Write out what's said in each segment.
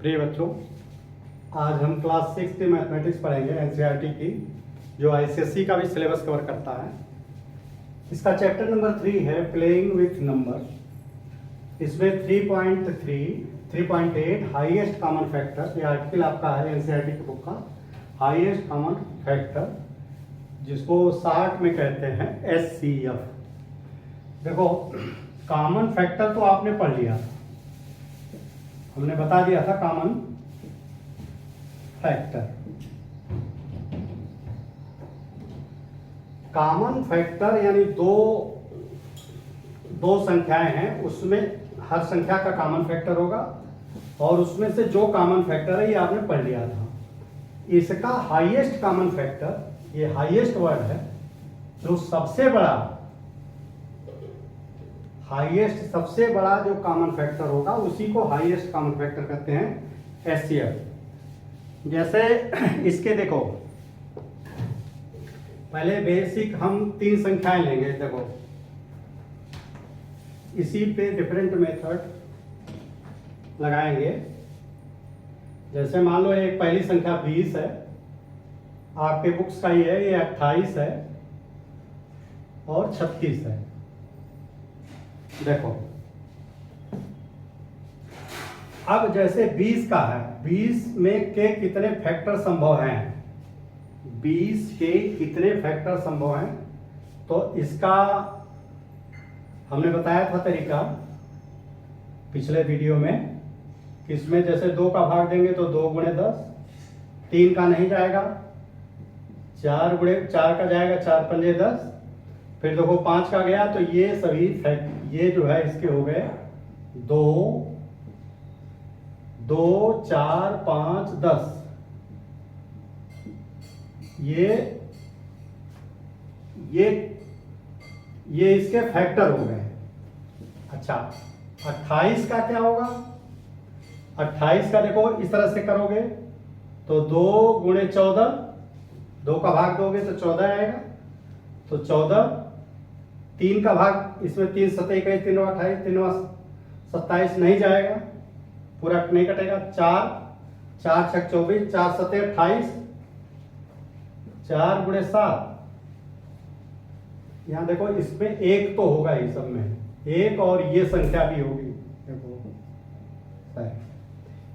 प्रिय बच्चों, आज हम क्लास 6 की मैथमेटिक्स पढ़ेंगे एनसीईआरटी की, जो आईसीएसई का भी सिलेबस कवर करता है। इसका चैप्टर नंबर 3 है प्लेइंग विथ नंबर। इसमें 3.3, 3.8 हाईएस्ट कॉमन फैक्टर, ये आर्टिकल आपका है एनसीईआरटी की बुक का। हाईएस्ट कॉमन फैक्टर जिसको शॉर्ट में कहते हैं एचसीएफ। देखो, कॉमन फैक्टर तो आपने पढ़ लिया, हमने बता दिया था कॉमन फैक्टर। कॉमन फैक्टर यानी दो संख्याएं हैं, उसमें हर संख्या का कॉमन फैक्टर होगा और उसमें से जो कॉमन फैक्टर है ये आपने पढ़ लिया था। इसका हाईएस्ट कॉमन फैक्टर, ये हाईएस्ट वर्ड है, जो सबसे बड़ा हाईएस्ट सबसे बड़ा जो कॉमन फैक्टर होगा उसी को हाईएस्ट कॉमन फैक्टर कहते हैं एचसीएफ। जैसे इसके देखो, पहले बेसिक हम 3 संख्याएं लेंगे। देखो, इसी पे डिफरेंट मेथड लगाएंगे। जैसे मान लो एक पहली संख्या 20 है, आपके बुक्स का ही है, ये 28 है और 36 है। देखो, अब जैसे 20 का है, 20 में के कितने फैक्टर संभव हैं, 20 के कितने फैक्टर संभव हैं, तो इसका हमने बताया था तरीका पिछले वीडियो में कि इसमें जैसे 2 का भाग देंगे तो 2 गुणे 10, 3 का नहीं जाएगा, 4 गुणे 4 का जाएगा, 4 पंजे 10, फिर देखो 5 का गया तो ये सभी ये जो है इसके हो गए 2, 2, 4, 5, 10। ये इसके फैक्टर हो गए। अच्छा, 28 का क्या होगा? 28 का देखो इस तरह से करोगे तो 2 गुणे 14, 2 का भाग दोगे तो 14 आएगा, तो 14, 3 का भाग, इसमें 3 सतह 21, 3 28, 3 27 नहीं जाएगा, पूरा नहीं कटेगा। 4, 4 छक 24, 4 सतह 28, 4 गुणे 7। यहाँ देखो इसमें 1 तो होगा ही सब में, 1 और ये संख्या भी होगी। देखो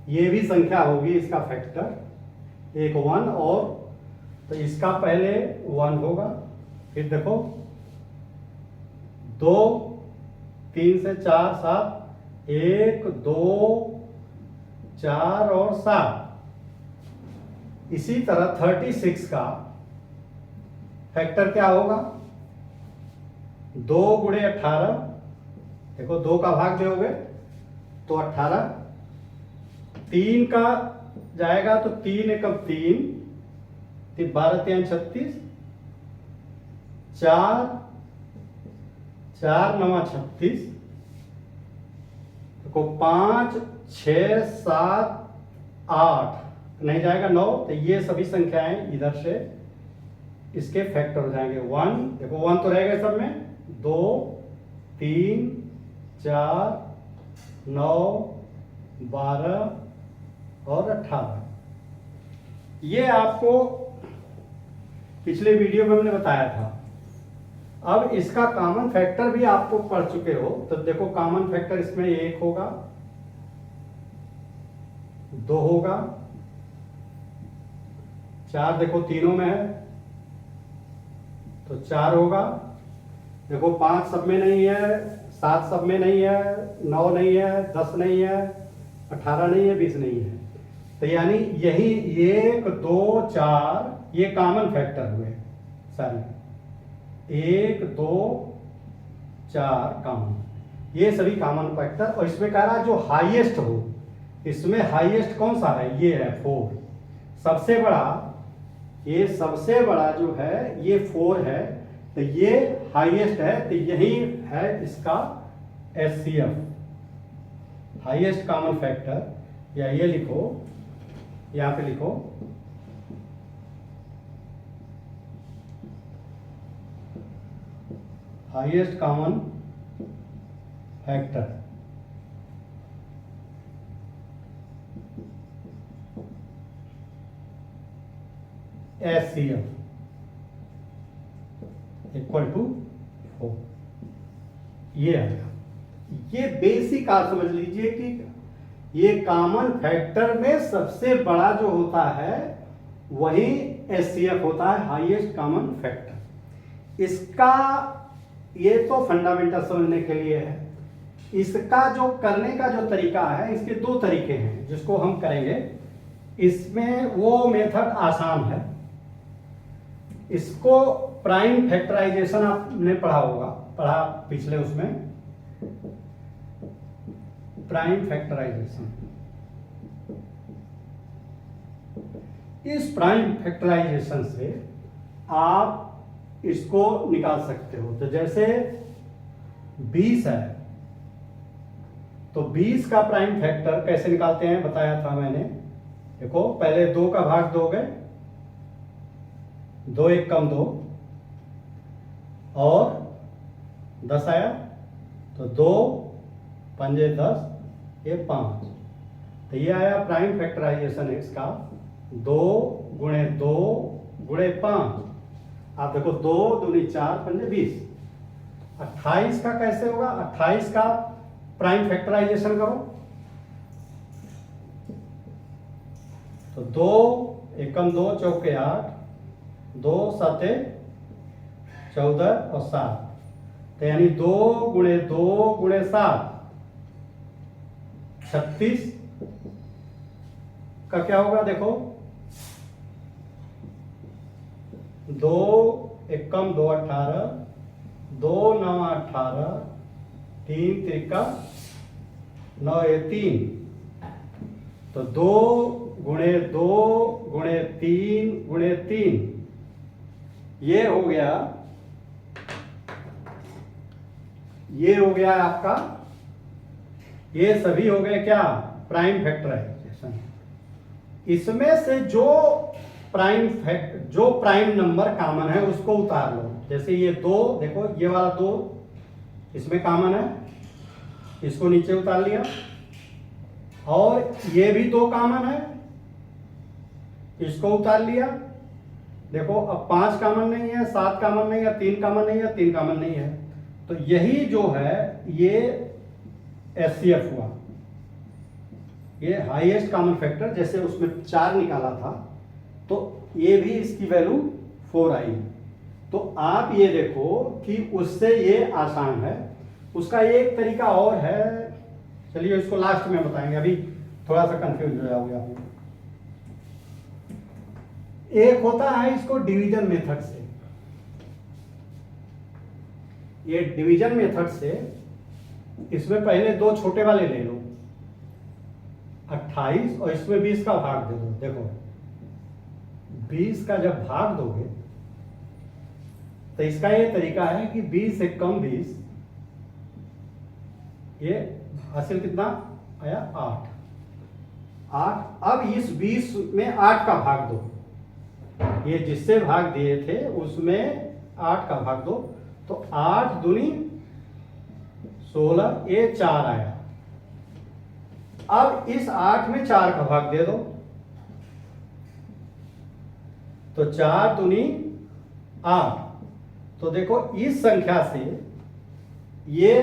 ये भी संख्या होगी, इसका फैक्टर एक 1, और तो इसका पहले 1 होगा। फिर देखो 2, 3 से 4, 7, 1, 2, 4 और 7। इसी तरह 36 का फैक्टर क्या होगा? 2 गुणे 18, देखो 2 का भाग दोगे तो 18, 3 का जाएगा तो 3 एकम 3, 12 3 36, 4, 4 9 36, देखो 5, 6, 7, 8 नहीं जाएगा, 9, तो ये सभी संख्याएं इधर से इसके फैक्टर हो जाएंगे। 1, देखो 1 तो रहेगा सब में, 2, 3, 4, 9, 12 और 18। ये आपको पिछले वीडियो में हमने बताया था। अब इसका कॉमन फैक्टर भी आपको पढ़ चुके हो, तो देखो कॉमन फैक्टर इसमें 1 होगा, 2 होगा, 4 देखो तीनों में है तो 4 होगा, देखो 5 सब में नहीं है, 7 सब में नहीं है, 9 नहीं है, 10 नहीं है, 18 नहीं है, 20 नहीं है। तो यानी यही 1, 2, 4 ये कॉमन फैक्टर हुए सारे, 1, 2, 4 कॉमन, ये सभी कॉमन फैक्टर। और इसमें कह रहा है जो हाईएस्ट हो, इसमें हाईएस्ट कौन सा है? ये है 4, सबसे बड़ा। ये सबसे बड़ा जो है ये 4 है, तो ये हाईएस्ट है, तो यही है इसका एचसीएफ, हाईएस्ट कॉमन फैक्टर। या ये लिखो, यहां पे लिखो highest common factor. HCF equal to 4। ये आएगा। ये बेसिक आप समझ लीजिए कि ये कॉमन फैक्टर में सबसे बड़ा जो होता है वही HCF होता है, हाईएस्ट कॉमन फैक्टर। इसका ये तो फंडामेंटल समझने के लिए है। इसका जो करने का जो तरीका है, इसके दो तरीके हैं जिसको हम करेंगे। इसमें वो मेथड आसान है, इसको प्राइम फैक्टराइजेशन आपने पढ़ा पिछले उसमें, प्राइम फैक्टराइजेशन। इस प्राइम फैक्टराइजेशन से आप इसको निकाल सकते हो। तो जैसे 20 है तो 20 का प्राइम फैक्टर कैसे निकालते हैं बताया था मैंने। देखो पहले 2 का भाग दोगे, 2 1 कम 2 और 10 आया तो 2 पंजे 10 ये 5। तो ये आया प्राइम फैक्टराइजेशन इसका 2 गुणे 2 गुणे 5। आप देखो 2 दूनी 4 पंजे 20। 28 का कैसे होगा? 28 का प्राइम फैक्टराइजेशन करो तो 2 एकम 2 चौके 8, 2 7 14 और 7। तो यानी 2 गुणे 2 गुणे 7 36 का क्या होगा? देखो 2 एकम 2 18, 2 9 18, 3 त्रिका 9 ये 3। तो 2 गुणे 2 गुणे 3 गुणे 3 ये हो गया, ये हो गया आपका, ये सभी हो गए क्या? Prime factorisation. इसमें से जो प्राइम नंबर कॉमन है उसको उतार लो। जैसे ये 2, देखो ये वाला 2 इसमें कॉमन है, इसको नीचे उतार लिया। और ये भी 2 कॉमन है, इसको उतार लिया। देखो अब 5 कॉमन नहीं है, 7 कॉमन नहीं है, 3 कॉमन नहीं है, 3 कॉमन नहीं है। तो यही जो है ये HCF हुआ, ये हाईएस्ट कॉमन फैक्टर। जैसे उसमें 4 निकाला था तो ये भी इसकी वैल्यू 4 आई। तो आप ये देखो कि उससे ये आसान है। उसका एक तरीका और है, चलिए इसको लास्ट में बताएंगे, अभी थोड़ा सा कंफ्यूज हो जाओगे आप। एक होता है इसको डिवीजन मेथड से। ये डिवीजन मेथड से इसमें पहले 2 छोटे वाले ले लो 28 और इसमें 20 का भाग दे दो। देखो 20 का जब भाग दोगे तो इसका ये तरीका है कि 20 से कम 20, ये हासिल कितना आया? 8। अब इस 20 में 8 का भाग दो, ये जिससे भाग दिए थे उसमें 8 का भाग दो। तो 8 दूनी 16, ये 4 आया। अब इस 8 में 4 का भाग दे दो तो 4 दूनी 8। तो देखो इस संख्या से ये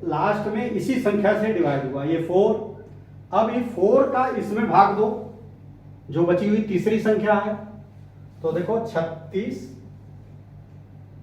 लास्ट में इसी संख्या से डिवाइड हुआ, ये 4। अब ये 4 का इसमें भाग दो, जो बची हुई तीसरी संख्या है। तो देखो 36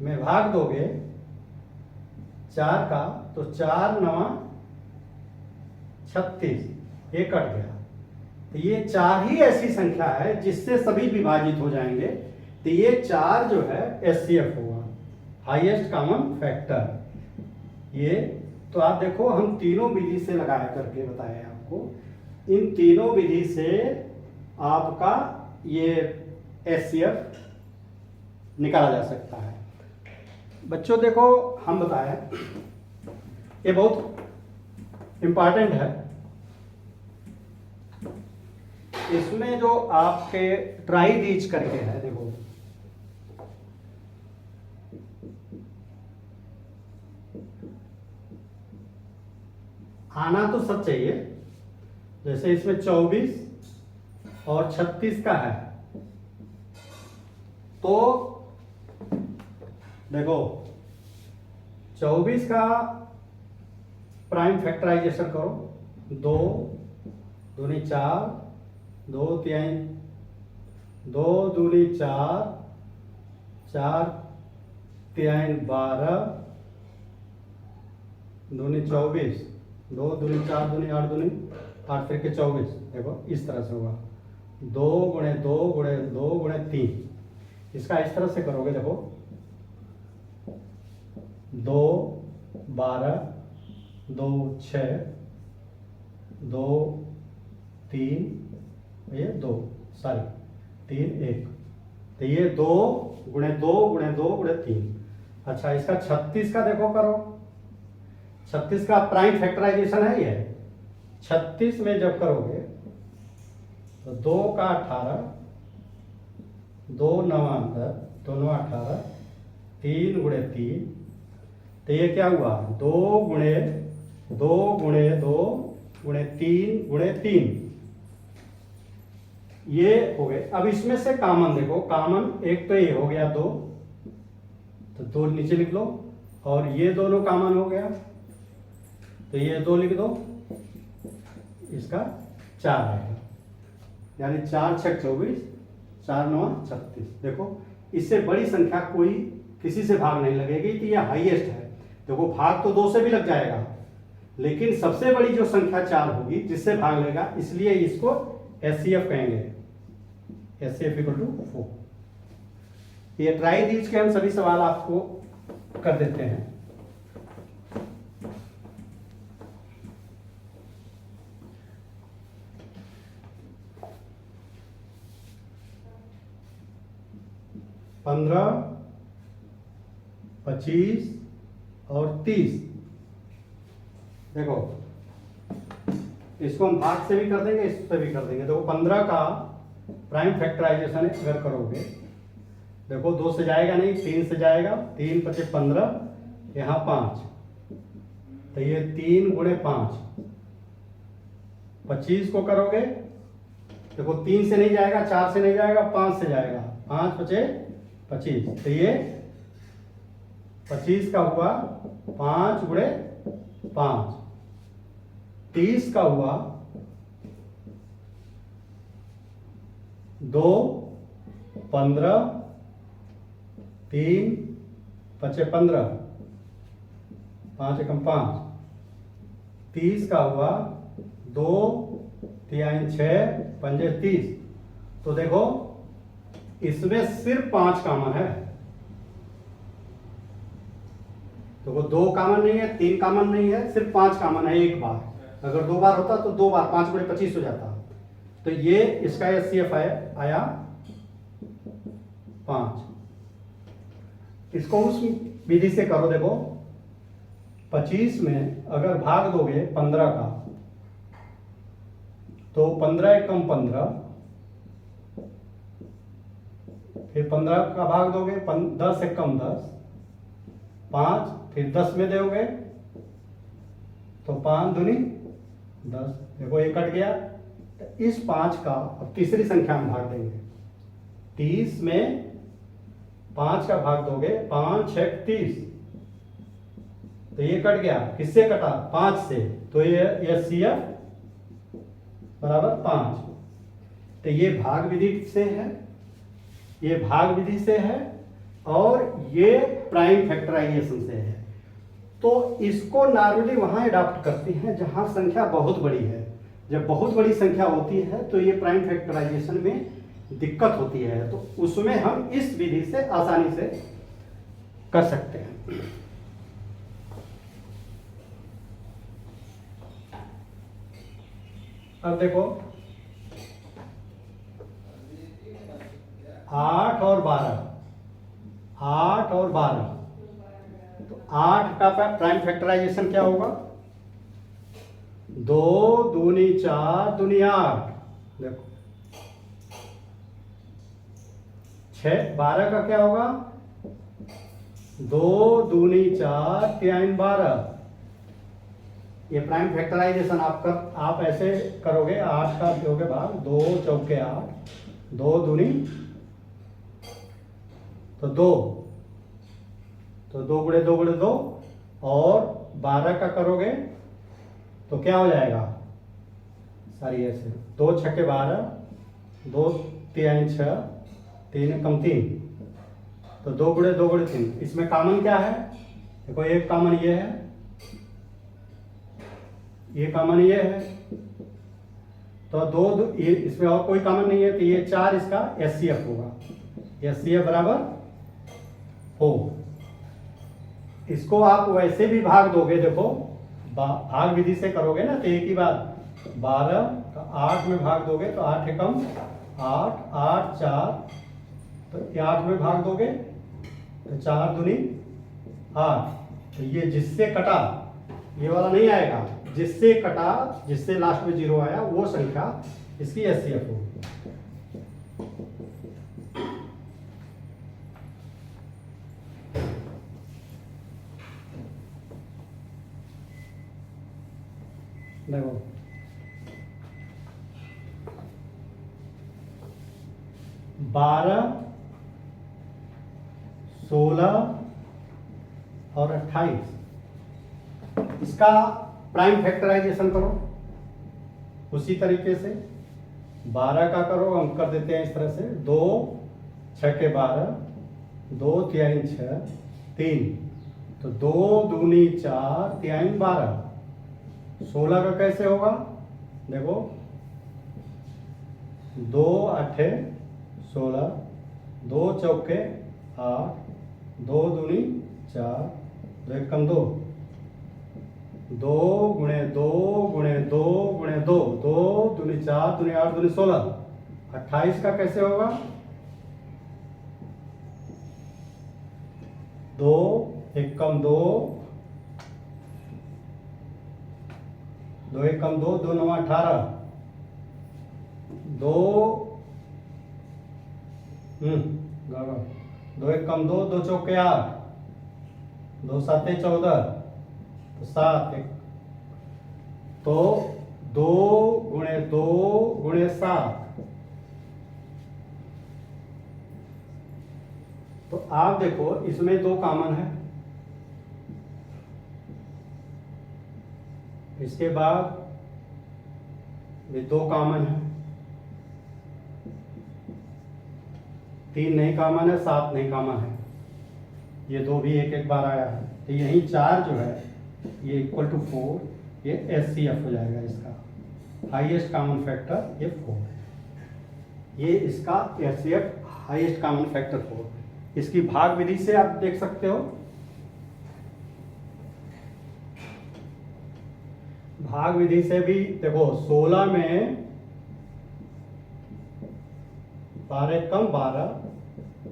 में भाग दोगे 4 का तो 4 9 36, ये कट गया। तो ये 4 ही ऐसी संख्या है जिससे सभी विभाजित हो जाएंगे। तो ये 4 जो है HCF होगा, हाईएस्ट कॉमन फैक्टर। ये तो आप देखो हम तीनों विधि से लगाया करके बताया आपको। इन तीनों विधि से आपका ये HCF निकाला जा सकता है। बच्चों देखो हम बताएं, ये बहुत इंपॉर्टेंट है। इसमें जो आपके ट्राई रीच करके है, देखो आना तो सब चाहिए। जैसे इसमें 24 और 36 का है तो देखो 24 का प्राइम फैक्टराइजेशन करो, 2 दूनी 4, 2 तिहाई 2 दूनी 4, 4 तिहाई 12 दूनी 24, 2 दूनी 4 दूनी 8 दूनी 8 फिर के 24। देखो इस तरह से होगा 2 गुणे 2 गुणे 2 गुणे 3। इसका इस तरह से करोगे, देखो 2 12 2 6 2 3 ये 2 सॉरी 3 1, तो ये 2 गुणे 2 गुणे 2 गुणे 3। अच्छा इसका 36 का देखो करो, 36 का प्राइम फैक्टराइजेशन है ये। 36 में जब करोगे तो 2 का 18, 2 9 10, 2 9 18, 3 गुणे 3, तो ये क्या हुआ 2 गुणे 2 गुणे 2 गुणे 3 गुणे 3, ये हो गए। अब इसमें से कॉमन देखो, कॉमन एक तो ये हो गया 2, तो 2 नीचे लिख लो, और ये दोनों कॉमन हो गया तो ये 2 लिख दो, इसका 4 आएगा, यानी 4 6 24, 4 9 36। देखो इससे बड़ी संख्या कोई किसी से भाग नहीं लगेगी कि यह हाईएस्ट है। देखो भाग तो 2 से भी लग जाएगा, लेकिन सबसे बड़ी जो संख्या 4 होगी जिससे भाग लेगा, इसलिए इसको एचसीएफ कहेंगे, एचसीएफ इक्वल टू 4। ये ट्राई दीज के हम सभी सवाल आपको कर देते हैं। पंद्रह 25 और 30। देखो इसको हम भाग से भी कर देंगे, इससे भी कर देंगे। देखो 15 का प्राइम फैक्टराइजेशन अगर करोगे, देखो 2 से जाएगा नहीं, 3 से जाएगा, 3 5 15, यहाँ 5, तो ये 3 गुणे 5। 25 को करोगे, देखो 3 से नहीं जाएगा, 4 से नहीं जाएगा, 5 से जाएगा, 5 5 25, तो ये 25 का हुआ 5 गुणे 5। 30 का हुआ 2 15, 3 5 15, 5 एकम 5। 30 का हुआ 2 3 6 5 30। तो देखो इसमें सिर्फ 5 कॉमन है। तो वो 2 कॉमन नहीं है, 3 कॉमन नहीं है, सिर्फ 5 कॉमन है एक बार। अगर 2 बार होता तो 2 बार 5 गुणे 25 हो जाता। तो ये इसका एचसीएफ आया 5। इसको उस विधि से करो, देखो 25 में अगर भाग दोगे 15 का, तो 15 एकम 15, फिर 15 का भाग दोगे, 10 एकम 10, 5, फिर 10 में दोगे तो 5 दूनी 10। देखो ये कट गया, तो इस 5 का अब तीसरी संख्या में भाग देंगे। 30 में 5 का भाग दोगे, 5 6 30, तो ये कट गया, किससे कटा 5 से, तो ये एचसीएफ बराबर 5। तो ये भाग विधि से है, ये भाग विधि से है, और ये प्राइम फैक्टराइजेशन से है। तो इसको नॉर्मली वहां अडॉप्ट करते हैं जहां संख्या बहुत बड़ी है। जब बहुत बड़ी संख्या होती है तो ये प्राइम फैक्टराइजेशन में दिक्कत होती है, तो उसमें हम इस विधि से आसानी से कर सकते हैं। अब देखो 8 और 12, 8 और 12, तो 8 का प्राइम फैक्टराइजेशन क्या होगा, 2 दूनी 4 दूनी 8। देखो 6 12 का क्या होगा, 2 दूनी 4 3 12। ये प्राइम फैक्टराइजेशन आप ऐसे करोगे, 8 का दोगे भाग, 2 चौके 8, 2 दूनी तो 2, तो 2 गुणे 2 गुणे 2, और 12 का करोगे तो क्या हो जाएगा, सॉरी ऐसे 2 छक्के 12, 2 तिहाई 6, 3 कम 3, तो 2 गुणे 2 गुणे 3। इसमें कॉमन क्या है, देखो एक कॉमन ये है, ये कॉमन ये है, तो ये इसमें और कोई कॉमन नहीं है, तो ये 4 इसका एचसीएफ होगा। एचसीएफ बराबर 4। इसको आप वैसे भी भाग दोगे, देखो भाग विधि से करोगे ना, तो एक ही बात 12 का 8 में भाग दोगे तो 8 एकम 8, 8 4, तो 8 में भाग दोगे तो 4 दूनी 8। तो ये जिससे कटा, ये वाला नहीं आएगा, जिससे कटा, जिससे लास्ट में 0 आया वो संख्या इसकी एचसीएफ होगी। देखो 12, 16 और 28, इसका प्राइम फैक्टराइजेशन करो उसी तरीके से। 12 का करो, हम कर देते हैं इस तरह से, 2 छक्के 12, 2 तिहाई 6, 3, तो 2 दूनी 4, तिहाई 12। 16 का कैसे होगा, देखो 2 8 16, 2 चौके 8, 2 दूनी 4, 2 एकम 2, 2 गुणे 2 गुणे 2 गुणे 2, 2 दूनी 4 दूनी 8 दूनी 16। 28 का कैसे होगा, 2 एकम 2, 2 एकम 2, 2 9 18, 2 2 एकम 2, 2 चौके 8, 2 साते 14, तो 7 तो 2 गुणे 2 गुणे 7। तो आप देखो इसमें 2 कॉमन है, इसके बाद ये 2 कॉमन है, 3 नहीं कॉमन है, 7 नहीं कॉमन है, ये 2 भी एक एक बार आया है, तो यही 4 जो है ये इक्वल टू 4, ये एचसीएफ हो जाएगा इसका, हाईएस्ट कॉमन फैक्टर ये 4, ये इसका एचसीएफ हाईएस्ट कॉमन फैक्टर 4। इसकी भाग विधि से आप देख सकते हो, भाग विधि से भी देखो 16 में 12 कम 12,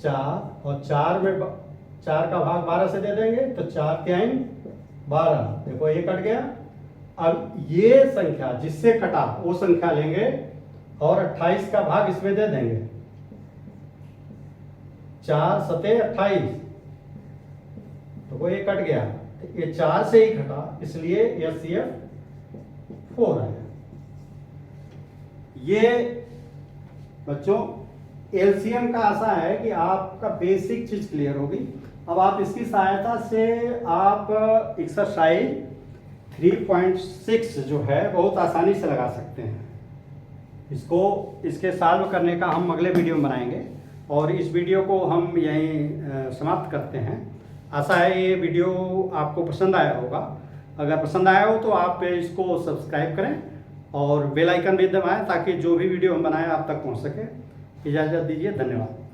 4 और 4 में 4 का भाग 12 से दे देंगे तो 4 तिहाई 12, देखो ये कट गया। अब ये संख्या जिससे कटा वो संख्या लेंगे और 28 का भाग इसमें दे देंगे, 4 सते 28, तो वो ये कट गया, तो ये 4 से ही घटा, इसलिए एचसीएफ 4 आया। ये बच्चों एलसीएम का ऐसा है कि आपका बेसिक चीज क्लियर होगी। अब आप इसकी सहायता से आप एक्सरसाइज 3.6 जो है बहुत आसानी से लगा सकते हैं। इसके सॉल्व करने का हम अगले वीडियो में बनाएंगे और इस वीडियो को हम यहीं समाप्त करते हैं। आशा है ये वीडियो आपको पसंद आया होगा। अगर पसंद आया हो तो आप इसको सब्सक्राइब करें और बेल आइकन भी दबाएं ताकि जो भी वीडियो हम बनाएं आप तक पहुंच सके। इजाज़त दीजिए, धन्यवाद।